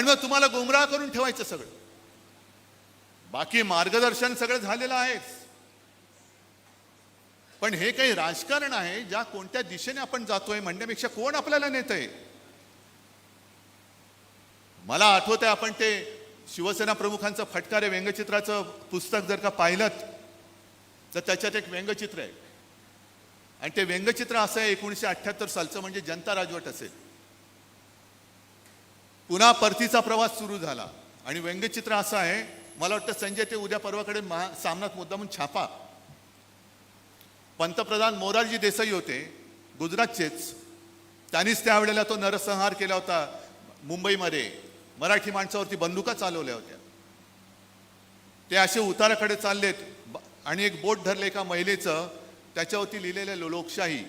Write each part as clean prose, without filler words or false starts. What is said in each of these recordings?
आणि मग तुम्हाला गुमराह करून ठेवायचं सगळं. बाकी मार्गदर्शन सगळं झालेलं आहेच, पण हे काही राजकारण आहे ज्या कोणत्या दिशेने आपण जातोय म्हणण्यापेक्षा कोण आपल्याला नेतंय. मला आठवतंय आपण ते शिवसेना प्रमुखांचं फटकारे व्यंगचित्राचं पुस्तक जर का पाहिलं तर त्याच्यात एक व्यंगचित्र आहे आणि ते व्यंगचित्र असं आहे 1978 सालचं, म्हणजे जनता राजवट असेल. पुन्हा परतीचा प्रवास सुरू झाला आणि व्यंगचित्र असं आहे, मला वाटतं संजय ते उद्या परवाकडे सामनात मुद्दामून छापा. पंतप्रधान मोरारजी देसाई होते गुजरातचेच, त्यांनीच त्यावेळेला तो नरसंहार केला होता मुंबईमध्ये. मराठी माणसावरती बंदुका चालवल्या होत्या. ते असे उताराकडे चाललेत आणि एक बोट धरले एका महिलेचं, त्याच्यावरती लिहिलेलं लोकशाही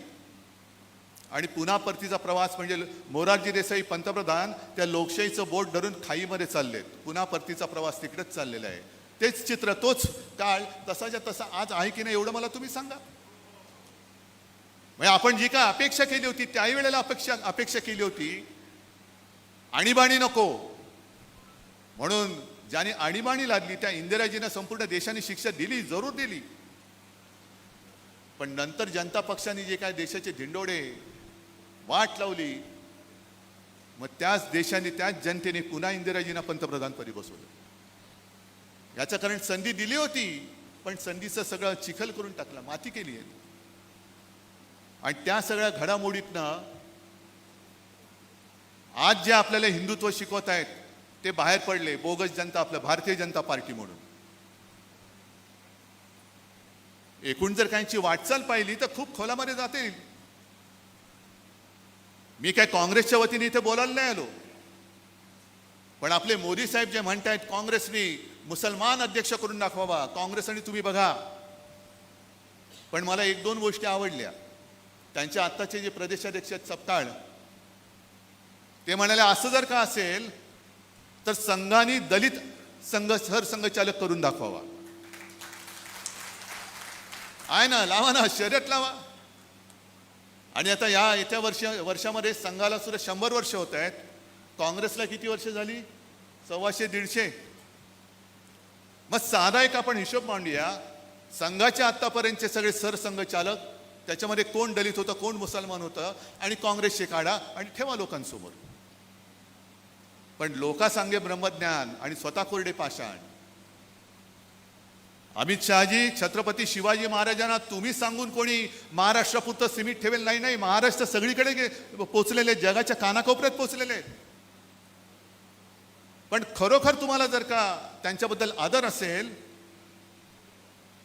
आणि पुन्हा परतीचा प्रवास, म्हणजे मोरारजी देसाई पंतप्रधान त्या लोकशाहीचं बोट धरून खाईमध्ये चाललेत. पुन्हा परतीचा प्रवास तिकडेच चाललेला आहे. तेच चित्र, तोच काळ तसाच्या तसा आज आहे की नाही एवढं मला तुम्ही सांगा. म्हणजे आपण जी काय अपेक्षा केली होती त्याही वेळेला अपेक्षा केली होती आणीबाणी नको म्हणून. ज्याने आणीबाणी लादली त्या इंदिराजींना संपूर्ण देशाने शिक्षा दिली, जरूर दिली. पण नंतर जनता पक्षाने जे काय देशाचे धिंडोडे वाट लावली, मग त्याच देशाने त्याच जनतेने पुन्हा इंदिराजींना पंतप्रधानपदी बसवलं. याचं कारण संधी दिली होती, पण संधीचं सगळं चिखल करून टाकलं, माती केली आहे. आणि त्या सगळ्या घडामोडीतनं आज जे आपल्याला हिंदुत्व शिकवत आहेत ते बाहेर पडले. बोगस जनता, आपलं भारतीय जनता पार्टी म्हणून. एकूण जर काहींची वाटचाल पाहिली तर खूप खोलामध्ये जाते. मी काय काँग्रेसच्या वतीने इथे बोलायला नाही आलो, पण आपले मोदी साहेब जे म्हणतायत काँग्रेसनी मुसलमान अध्यक्ष करून दाखवावा, काँग्रेस आणि तुम्ही बघा. पण मला एक दोन गोष्टी आवडल्या. त्यांच्या आत्ताचे जे प्रदेशाध्यक्ष आहेत सपकाळ, ते म्हणाले असं जर का असेल तर संघाने दलित सरसंघचालक करून दाखवावा. आहे ना, लावा ना, शर्यत लावा. आणि आता या येत्या वर्षामध्ये संघाला सुद्धा 100 वर्ष होत आहेत. काँग्रेसला किती वर्ष झाली? 125-150. मग साधा एक आपण हिशोब मांडूया. संघाच्या आतापर्यंतचे सगळे सरसंघचालक, त्याच्यामध्ये कोण दलित होतं, कोण मुसलमान होतं, आणि काँग्रेसचे काढा आणि ठेवा लोकांसमोर. पण लोकांसांगे ब्रह्मज्ञान आणि स्वतः कोरडे पाषाण. अमित शहाजी, छत्रपती शिवाजी महाराजांना तुम्ही सांगून कोणी महाराष्ट्रापुरतं सीमित ठेवेल नाही. नाही, महाराष्ट्र सगळीकडे पोचलेले, जगाच्या कानाकोपऱ्यात पोचलेले. पण खरोखर तुम्हाला जर का त्यांच्याबद्दल आदर असेल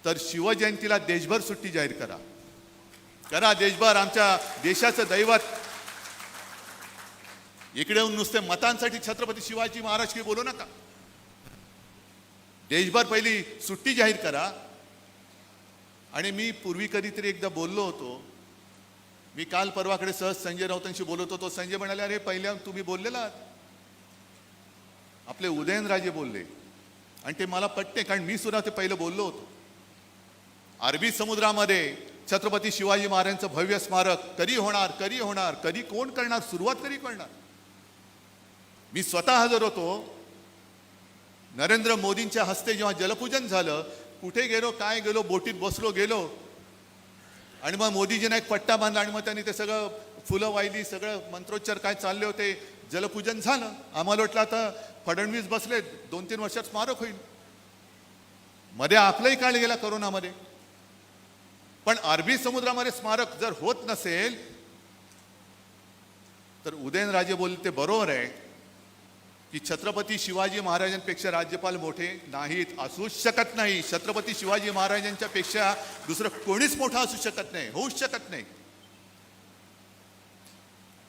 तर शिवजयंतीला देशभर सुट्टी जाहीर करा. करा देशभर. आमच्या देशाचं दैवत. इकडे येऊन नुसते मतांसाठी छत्रपती शिवाजी महाराज की बोलू नका. देशभर पहिली सुट्टी जाहीर करा. आणि मी पूर्वी कधीतरी एकदा बोललो होतो, मी काल परवाकडे सहज संजय राऊतांशी बोलत होतो. संजय म्हणाले, अरे पहिल्या तुम्ही बोललेला, आपले उदयनराजे बोलले, आणि ते मला पटते, कारण मी सुद्धा ते पहिलं बोललो होतो. अरबी समुद्रामध्ये छत्रपती शिवाजी महाराजांचं भव्य स्मारक कधी होणार, कधी होणार, कधी कोण करणार, सुरुवात कधी करणार. मी स्वतः हजर होतो. नरेंद्र मोदींच्या हस्ते जेव्हा जलपूजन झालं, कुठे गेलो, काय गेलो, बोटीत बसलो गेलो, आणि मग मोदीजींना एक पट्टा बांधला आणि मग त्यांनी ते सगळं फुलं वाहिली, सगळं मंत्रोच्चार काय चालले होते. जलपूजन झालं. आम्हाला वाटलं आता फडणवीस बसले, 2-3 वर्षात स्मारक होईल. मध्ये आपलाही काळ गेला करोनामध्ये. पण अरबी समुद्रामध्ये स्मारक जर होत नसेल तर उदयनराजे बोलले ते बरोबर आहे की छत्रपती शिवाजी महाराजांपेक्षा राज्यपाल मोठे नाहीत, असूच शकत नाही. छत्रपती शिवाजी महाराजांच्या पेक्षा दुसरं कोणीच मोठा असू शकत नाही, होऊच शकत नाही.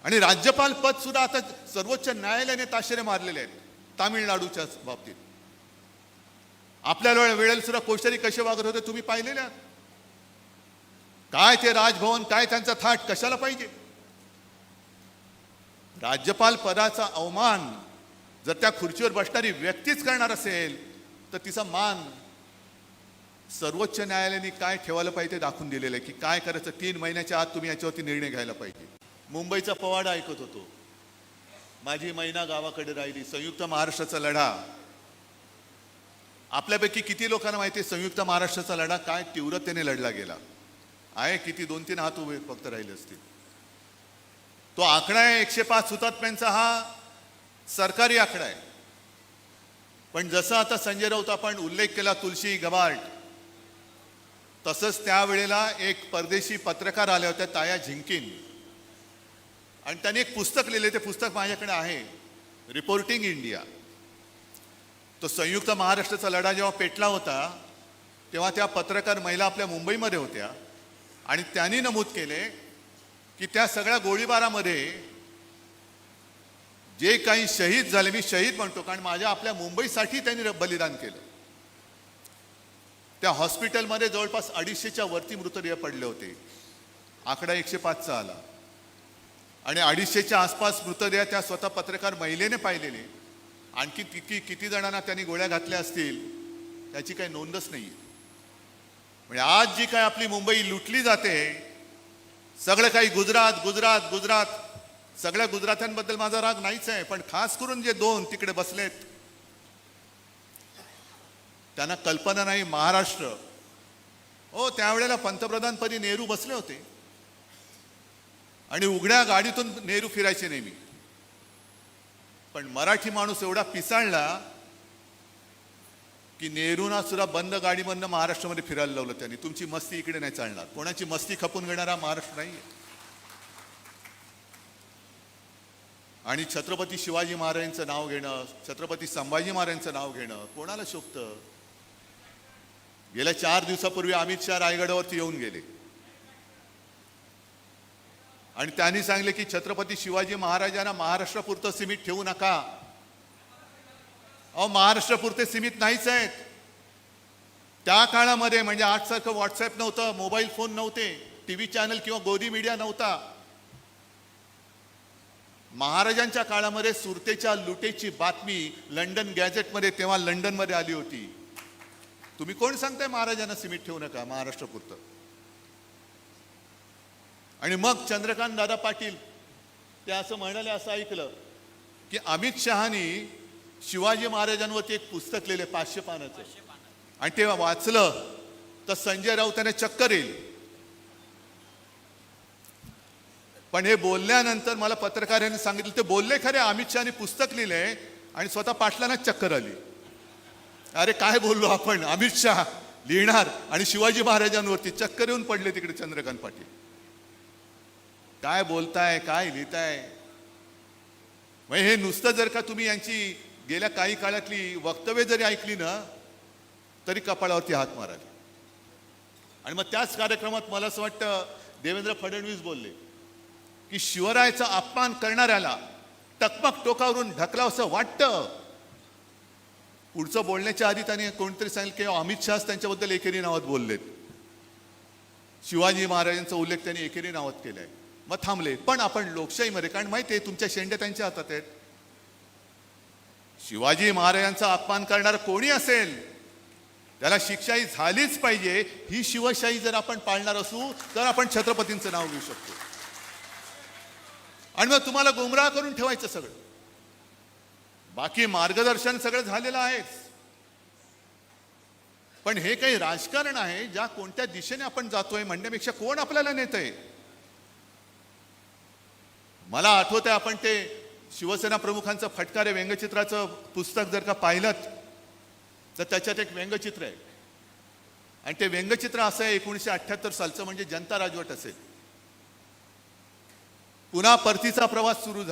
आणि राज्यपाल पद सुद्धा आता सर्वोच्च न्यायालयाने ताशेरे मारलेले आहेत तामिळनाडूच्या बाबतीत. आपल्या वेळेला सुद्धा कोश्यारी कसे वागत होते तुम्ही पाहिलेले आहात. काय ते राजभवन, काय त्यांचा थाट, कशाला पाहिजे. राज्यपाल पदाचा अवमान जर त्या खुर्चीवर बसणारी व्यक्तीच करणार असेल तर तिचा मान सर्वोच्च न्यायालयाने काय ठेवायला पाहिजे ते दाखवून दिलेलं आहे की काय करायचं. 3 महिन्याच्या आत तुम्ही याच्यावरती निर्णय घ्यायला पाहिजे. मुंबईचा पवाडा ऐकत होतो. माझी मैना गावाकडे राहिली, संयुक्त महाराष्ट्राचा लढा. आपल्यापैकी किती लोकांना माहिती आहे संयुक्त महाराष्ट्राचा लढा काय तीव्रतेने लढला गेला आहे? किती 2-3 हात उभे फक्त राहिले असतील. तो आकडा आहे 105 हुतात्म्यांचा, हा सरकारी आकडा आहे. पण जसं आता संजय राऊत आपण उल्लेख केला तुलसी गबार्ड, तसंच त्यावेळेला एक परदेशी पत्रकार आल्या होत्या ताया झिंकिन, आणि त्यांनी एक पुस्तक लिहिले. ते पुस्तक माझ्याकडे आहे, रिपोर्टिंग इंडिया. तो संयुक्त महाराष्ट्राचा लढा जेव्हा पेटला होता तेव्हा त्या पत्रकार महिला आपल्या मुंबईमध्ये होत्या आणि त्यांनी नमूद केले की त्या सगळ्या गोळीबारामध्ये जे काही शहीद झाले, मी शहीद म्हणतो कारण माझ्या आपल्या मुंबईसाठी त्यांनी बलिदान केलं. त्या हॉस्पिटलमध्ये जवळपास 250च्या वरती मृतदेह पडले होते. आकडा 105चा आला आणि 250च्या आसपास मृतदेह त्या स्वतः पत्रकार महिलेने पाहिलेले. आणखी किती जणांना त्यांनी गोळ्या घातल्या असतील त्याची काही नोंदच नाही. म्हणजे आज जी काय आपली मुंबई लुटली जाते, सगळं काही गुजरात गुजरात गुजरात, सगळ्या गुजरात्यांबद्दल माझा राग नाहीच आहे, पण खास करून जे 2 तिकडे बसलेत त्यांना कल्पना नाही महाराष्ट्र. हो, त्यावेळेला पंतप्रधानपदी नेहरू बसले होते आणि उघड्या गाडीतून नेहरू फिरायचे नेहमी. पण मराठी माणूस एवढा पिसाळला की नेहरूंना सुद्धा बंद गाडीमधनं महाराष्ट्रामध्ये फिरायला लावलं त्यांनी. तुमची मस्ती इकडे नाही चालणार, कोणाची मस्ती खपून घेणारा महाराष्ट्र नाहीये. आणि छत्रपती शिवाजी महाराजांचं नाव घेणं, छत्रपती संभाजी महाराजांचं नाव घेणं कोणाला शोभतं? गेल्या 4 दिवसापूर्वी अमित शहा रायगडावरती येऊन गेले आणि त्यांनी सांगितले की छत्रपती शिवाजी महाराजांना महाराष्ट्रापुरतं सीमित ठेवू नका. अहो, महाराष्ट्रापुरते सीमित नाहीच आहेत. त्या काळामध्ये म्हणजे आजसारखं व्हॉट्सअप नव्हतं, मोबाईल फोन नव्हते, टीव्ही चॅनल किंवा गोदी मीडिया नव्हता. महाराजांच्या काळामध्ये सुरतेच्या लुटेची बातमी लंडन गॅझेटमध्ये तेव्हा लंडनमध्ये आली होती. तुम्ही कोण सांगताय महाराजांना सीमित ठेवू नका महाराष्ट्रापुरतं? आणि मग चंद्रकांत दादा पाटील ते असं म्हणाले, असं ऐकलं की अमित शहानी शिवाजी महाराजांवरती एक पुस्तक लिहिले 500 पानाचं, आणि ते वाचलं तर संजय राऊतांना चक्कर येईल. पण हे बोलल्यानंतर मला पत्रकारांनी सांगितलं, ते बोलले खरे अमित शहानी पुस्तक लिहिले आणि स्वतः पाटलांना चक्कर आली. अरे काय बोललो आपण, अमित शहा लिहिणार आणि शिवाजी महाराजांवरती चक्कर येऊन पडले तिकडे चंद्रकांत पाटील. काय बोलताय, काय लिहिताय? म्हणजे हे नुसतं जर का तुम्ही यांची गेल्या काही काळातली वक्तव्य जरी ऐकली ना तरी कपाळावरती हात माराल. आणि मग त्याच कार्यक्रमात मला असं वाटतं देवेंद्र फडणवीस बोलले की शिवरायाचा अपमान करणाऱ्याला टकमक टोकावरून ढकलावं असं वाटतं. पुढचं बोलण्याच्या आधी त्यांनी कोणतरी सांगितलं की अमित शहाच त्यांच्याबद्दल एकेरी नावात बोललेत. शिवाजी महाराजांचा उल्लेख त्यांनी एकेरी नावात केलाय. मग थांबले. पण आपण लोकशाहीमध्ये, कारण माहिती आहे तुमच्या शेंड्या त्यांच्या हातात आहेत. शिवाजी महाराजांचा अपमान करणार कोणी असेल त्याला शिक्षाही झालीच पाहिजे. ही शिवशाही जर आपण पाळणार असू तर आपण छत्रपतींचं नाव घेऊ शकतो. आणि मग तुम्हाला गुमराह करून ठेवायचं सगळं, बाकी मार्गदर्शन सगळं झालेलं आहेच. पण हे काही राजकारण आहे, ज्या कोणत्या दिशेने आपण जातोय म्हणण्यापेक्षा कोण आपल्याला नेतंय. मला आठवतंय आपण ते शिवसेना प्रमुखांचं फटकारे व्यंगचित्राचं पुस्तक जर का पाहिलं तर त्याच्यात एक व्यंगचित्र आहे आणि ते व्यंगचित्र असं आहे 1978 सालचं, म्हणजे जनता राजवट असेल. पुन्हा परतीचा प्रवास सुरू झाला.